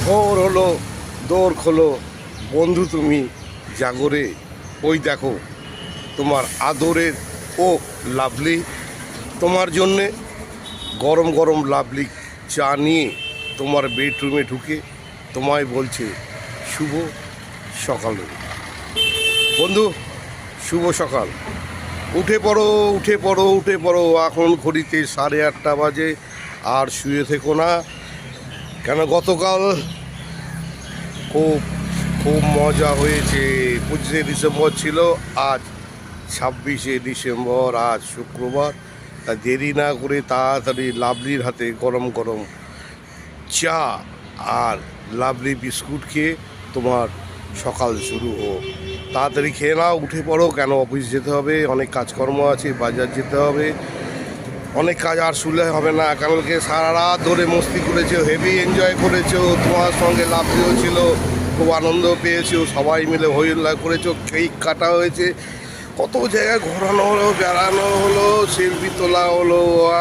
ভোর হলো, দৌড় খোলো, বন্ধু তুমি জাগরে। ওই দেখো তোমার আদরের ও লাভলি তোমার জন্যে গরম গরম লাভলি চা নিয়ে তোমার বেডরুমে ঢুকে তোমায় বলছে শুভ সকাল। বন্ধু, শুভ সকাল। উঠে পড়ো, উঠে পড়ো, উঠে পড়ো। এখন ঘড়িতে 8:30 বাজে। আর শুয়ে থেকো না, কেন গতকাল খুব খুব মজা হয়েছে। 25শে ডিসেম্বর ছিল, আজ 26শে ডিসেম্বর, আজ শুক্রবার। তা দেরি না করে তাড়াতাড়ি লাভলির হাতে গরম গরম চা আর লাভলি বিস্কুট খেয়ে তোমার সকাল শুরু হোক। তাড়াতাড়ি খেয়ে নাও, উঠে পড়ো, কেন অফিস যেতে হবে, অনেক কাজকর্ম আছে, বাজার যেতে হবে, অনেক কাজ আর শুনলে হবে না। কালকে সারা রাত ধরে মস্তি করেছো, হেভি এনজয় করেছো, তোমার সঙ্গে লাভলিও ছিল, খুব আনন্দ পেয়েছো, সবাই মিলে হই হল্লা করেছো, কেক কাটা হয়েছে, কত জায়গায় ঘোরানো হলো, বেড়ানো হলো, সেলফি তোলা হলো,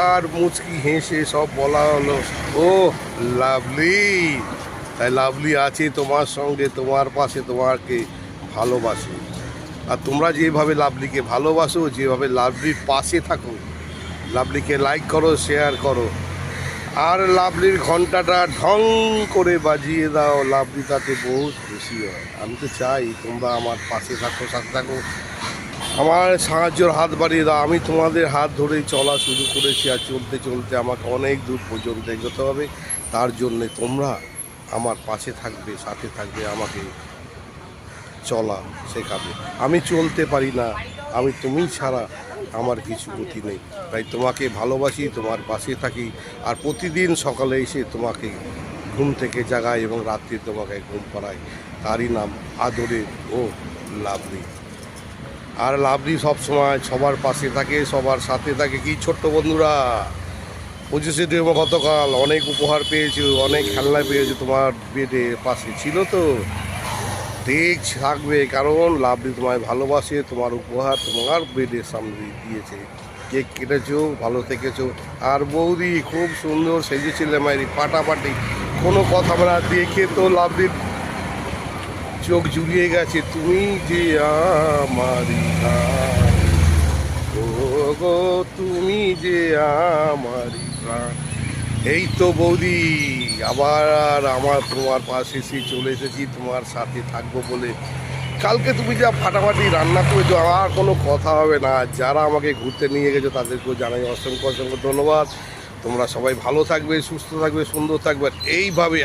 আর মুচকি হেসে সব বলা হলো ও লাভলি। তাই লাভলি আছে তোমার সঙ্গে, তোমার পাশে, তোমাকে ভালোবাসে। আর তোমরা যেভাবে লাভলিকে ভালোবাসো, যেভাবে লাভলির পাশে থাকো, লাভলিকে লাইক করো, শেয়ার করো, আর লাভলির ঘন্টাটা ঢং করে বাজিয়ে দাও, লাভলি তাতে বহুত খুশি হয়। আমি তো চাই তোমরা আমার পাশে থাকো, সাথে থাকো, আমার সাহায্যের হাত বাড়িয়ে দাও। আমি তোমাদের হাত ধরেই চলা শুরু করেছি, আর চলতে চলতে আমাকে অনেক দূর পর্যন্ত এগোতে হবে। তার জন্যে তোমরা আমার পাশে থাকবে, সাথে থাকবে, আমাকে চলা শেখাবে। আমি চলতে পারি না, আমি তুমি ছাড়া আমার কিছু গতি নেই। তাই তোমাকে ভালোবাসি, তোমার পাশে থাকি, আর প্রতিদিন সকালে এসে তোমাকে ঘুম থেকে জাগাই এবং রাত্রে তোমাকে ঘুম পাড়াই। তারই নাম আদরে ও লাভলি। আর লাভলি সবসময় সবার পাশে থাকে, সবার সাথে থাকে। কি ছোট্ট বন্ধুরা, 25শে ডিসেম্বর গতকাল অনেক উপহার পেয়েছো, অনেক খেলনা পেয়েছো, তোমার বেডে পাশে ছিল তো, ঠিক থাকবে, কারণ লাভলি তোমায় ভালোবাসে। তোমার উপহার তোমার বেডের সামনে দিয়েছে, কেক কেটেছো, ভালো থেকেছো। আর বৌদি খুব সুন্দর সেজেছিলে, মায়েরি পাটাপাটি, কোনো কথা না, দেখে তো লাভলির চোখ জুড়িয়ে গেছে। তুমি যে আমারি প্রাণ, ও গো তুমি যে আমারি প্রাণ। এই তো বৌদি, আবার আমার তোমার পাশে এসে চলে এসেছি, তোমার সাথে থাকবো বলে। কালকে তুমি যা ফাটাফাটি রান্না করেছো, আর কোনো কথা হবে না। যারা আমাকে ঘুরতে নিয়ে গেছো তাদেরকেও জানাই অসংখ্য অসংখ্য ধন্যবাদ। তোমরা সবাই ভালো থাকবে, সুস্থ থাকবে, সুন্দর থাকবে, এইভাবে